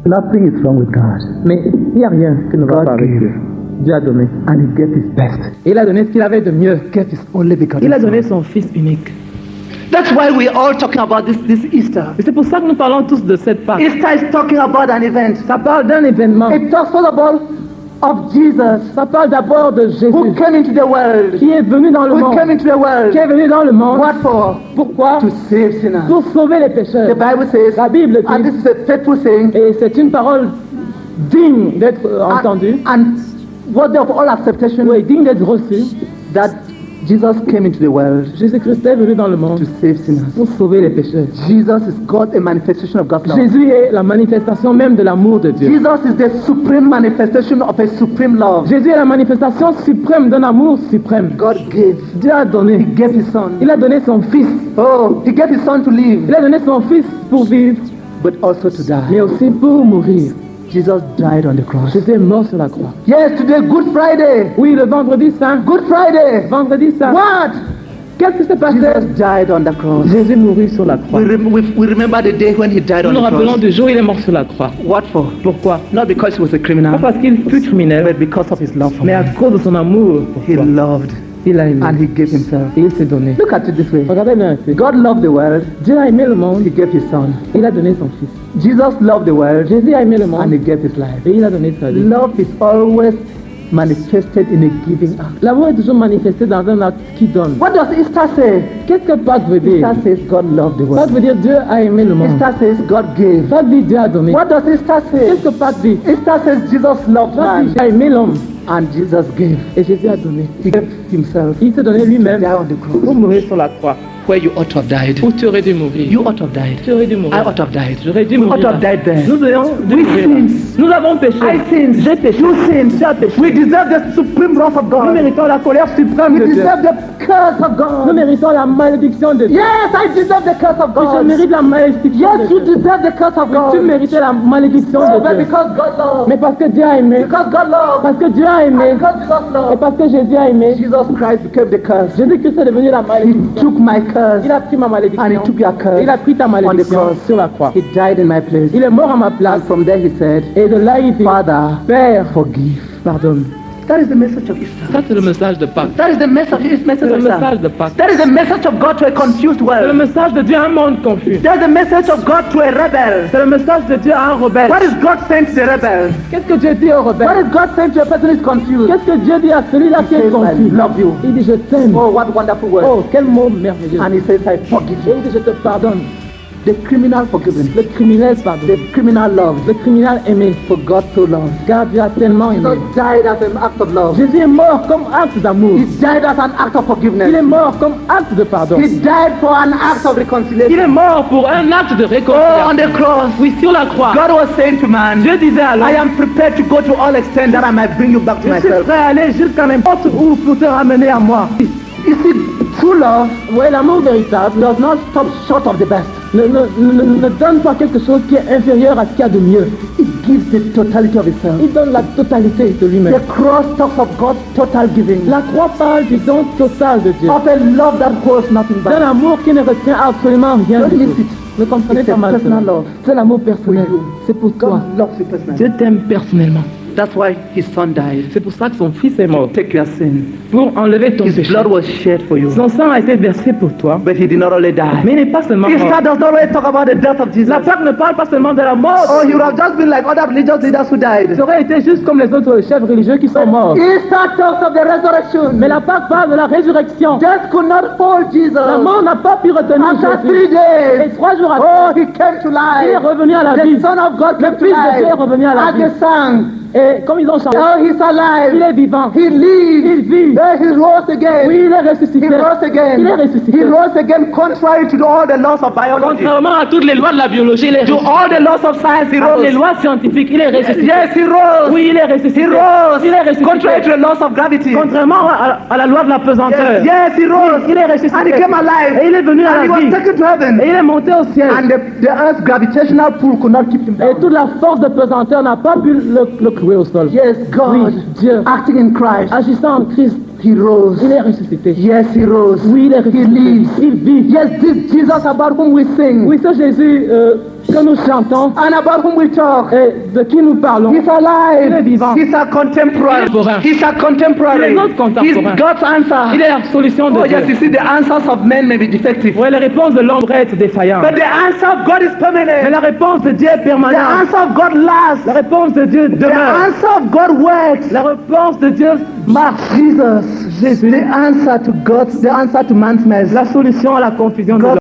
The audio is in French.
Nothing is wrong with God. Mais il n'y a rien qui ne va God pas avec gave. Dieu. Dieu a donné. And He gave His best. Et il a donné ce qu'il avait de mieux. Gave His only begotten Il a donné Son. son Fils unique. That's why we're all talking about this Easter. Et c'est pour ça que nous parlons tous de cette Pâque. Easter is talking about an event. Ça parle d'un événement. It talks first of all of Jesus, Ça parle d'abord de Jésus who came into the world. qui est venu dans le Who monde. came into the world. Qui est venu dans le monde. What for? Pourquoi? To save sinners. Pour sauver les The pécheurs. Bible says, La Bible and dit, this is a faithful saying, et c'est une parole digne d'être entendue, and worthy of all acceptation, oui, digne d'être reçue. that Jesus came into the world Jésus-Christ est venu dans le to monde save sinners. pour sauver les pécheurs. Jesus is God, a manifestation of God's love. Jésus est la manifestation même de l'amour de Dieu. Jesus is the supreme manifestation of a supreme love. Jésus est la manifestation suprême d'un amour suprême. God gave. Dieu a He donné. gave His Son. Il a donné son Fils. Oh, He gave His Son to live, Il a donné son Fils pour vivre, but also to die. mais aussi pour mourir. Jesus died on the cross. Jésus est mort sur la croix. Yes, today, Good Friday. Oui, le vendredi saint. Good Friday. Vendredi saint. What? Qu'est-ce qui s'est passé? Jesus died on the cross. Jésus mourut sur la croix. We remember the day when He died Nous on nous the rappelons cross. du jour où il est mort sur la croix. What for? Pourquoi? Not because He was a Pas criminal, parce qu'il fut criminel, but because of His love for mais à man. cause de son amour pour He toi. loved Il a aimé. and He gave Himself. Et il s'est donné. Look at it this way. Regardez bien ici. God loved the world. Dieu a aimé le monde. He gave His Son. Il a donné son Fils. Jesus loved the world Jésus a aimé le and monde. He gave His life. Et il a donné sa vie. Love is always manifested in a giving act. L'amour est toujours manifesté dans un acte qui donne. What does Easter say? Qu'est-ce que Pâques veut dire? Easter says God loved the Pâques world. veut dire Dieu a aimé le monde. Easter says God gave. Pâques dit Dieu a donné. What does Easter say? Qu'est-ce que Pâques dit? Easter says Jesus loved Pâques dit man Dieu a aimé l'homme. and Jesus gave. Et Jésus a donné. He gave Himself Il s'est donné to lui-même die on the cross. pour mourir sur la croix. Where you ought to have died. Où tu aurais dû mourir. You ought to have died. Tu aurais dû I mourir. ought to have died. J'aurais dû We mourir. ought to have died there. Nous devons dû mourir. Nous avons péché. I sinned. J'ai péché. You sinned. Tu as péché. We deserve the supreme wrath of Nous God. méritons la colère suprême We de Dieu. deserve the curse of Nous God. méritons la malédiction de Dieu. Yes, I deserve the curse of Je God. mérite la malédiction Yes, de you Dieu. deserve the curse of Tu God. méritais la malédiction Oh, de but Dieu. because God loved. Mais parce que Dieu a aimé, Because God loved. parce que Dieu a aimé, And because Jesus et loved. parce que Jésus a aimé, Jesus Christ became the curse. Jésus-Christ est devenu la He malédiction. took my curse Il a pris ma and He malédiction. took your curse. Il a pris ta on the malédiction cross. sur la croix. He died in my place. Il est mort à ma place. And from there He said, Et de là, il dit, Father, Père, forgive. pardonne. That is the message of Easter. Ça, c'est le message de Pâques. That is the message C'est of le Easter. message de Pâques. That is the message of God to a confused C'est le world. message de Dieu à un monde confus. That is the message of God to a rebel. C'est le message de Dieu à un rebelle. What is God saying to the rebel? Qu'est-ce que Dieu dit au What rebelle? is God saying to a person who is confused? Qu'est-ce que Dieu dit à celui-là He qui est says, I confus? love you. Il dit, je t'aime. Oh, what wonderful word. Oh, quel mot merveilleux. And He says, I forgive Et you. il dit, je te pardonne. The criminal forgiven. Le criminel pardonne. The criminal love. Le criminel aimé. For God so loved. Car Dieu a tellement aimé. Jesus died as an act of love. Jésus est mort comme acte d'amour. He died as an act of Il forgiveness. est mort comme acte de pardon. He died for an act of Il reconciliation. est mort pour un acte de Oh, on réconciliation. the cross. Oui, sur la croix. God was saying to man, Dieu disait alors, I am prepared to go to all extent that I might bring you back to je suis myself. prêt à aller jusqu'à n'importe où pour te ramener à moi. You see, true love Oui, l'amour véritable does not stop short of the best. ne donne pas quelque chose qui est inférieur à ce qu'il y a de mieux. It gives the totality of itself. Il donne la totalité de lui-même. The cross talks of God's total giving. La croix parle du don total de Dieu. Of a love that holds nothing D'un back. amour qui ne retient absolument rien Don't du miss tout. it. Ne comprenez It's pas a mal personal cela. love. C'est l'amour personnel. For you. C'est pour toi. God loves you personally. Dieu t'aime personnellement. That's why His Son died. C'est pour ça que son fils est mort. Take your sin. Pour enlever ton His péché. blood was shed for you. Son sang a été versé pour toi. But He did not only die. Mais il n'est pas seulement Easter mort. does not only talk about the death of Jesus. La Pâque ne parle pas seulement de la mort. Oh, He would have just been like other religious leaders who died. Ça aurait été juste comme les autres chefs religieux qui sont morts. Easter talks of the resurrection. Mais la Pâque parle de la résurrection. Death could not hold Jesus. La mort n'a pas pu retenir After Jésus. 3 days, Et 3 jours oh, après, He came to il est life. revenu à la The vie. Son of God Le came to Fils de Dieu est life. revenu à la As vie. they sang, Et comme ils ont chanté, oh, He's il alive. est vivant. He lives. Il vit. He rose again. Oui, il est He ressuscité. rose again. Il est ressuscité. He rose again contrary to all the laws of biology. Contrairement à toutes les lois de la biologie, il est To ressuscité. all the laws of science, He À les rose. lois scientifiques, il est ressuscité. Yes, He rose. Oui, il est ressuscité. He rose. Il est ressuscité. Contrary to the laws of gravity. Contrairement à la loi de la pesanteur. Yes, He rose. Il est ressuscité. And He came alive. Et il est venu à And He la was vie. taken to heaven. Et il est monté au ciel. And the earth's gravitational pull could not keep Him Et down. toute la force de pesanteur n'a pas pu le clouer au sol. Yes, God, Oui, Dieu, acting in Christ, agissant en Christ, He rose. il est ressuscité. Yes, He rose. Oui, il est He ressuscité. lives. Il vit. Yes, this Jesus about whom we sing. Oui, ce Jésus que nous chantons and about whom we talk. et de qui nous parlons. He's alive. Il est vivant. He's a contemporary. He's a contemporary. Il est notre He's contemporain. God's answer. Il est la solution de Oh Dieu. yes, you see, the answers of men may be defective, Oui, la réponse de l'homme pourrait être défaillante. but the answer of God is Mais permanent. la réponse de Dieu est The permanente. answer of God lasts. La réponse de Dieu The demeure. answer of God works. La réponse de Dieu marche. Jesus, the answer to man's mess. La solution à la confusion de l'homme.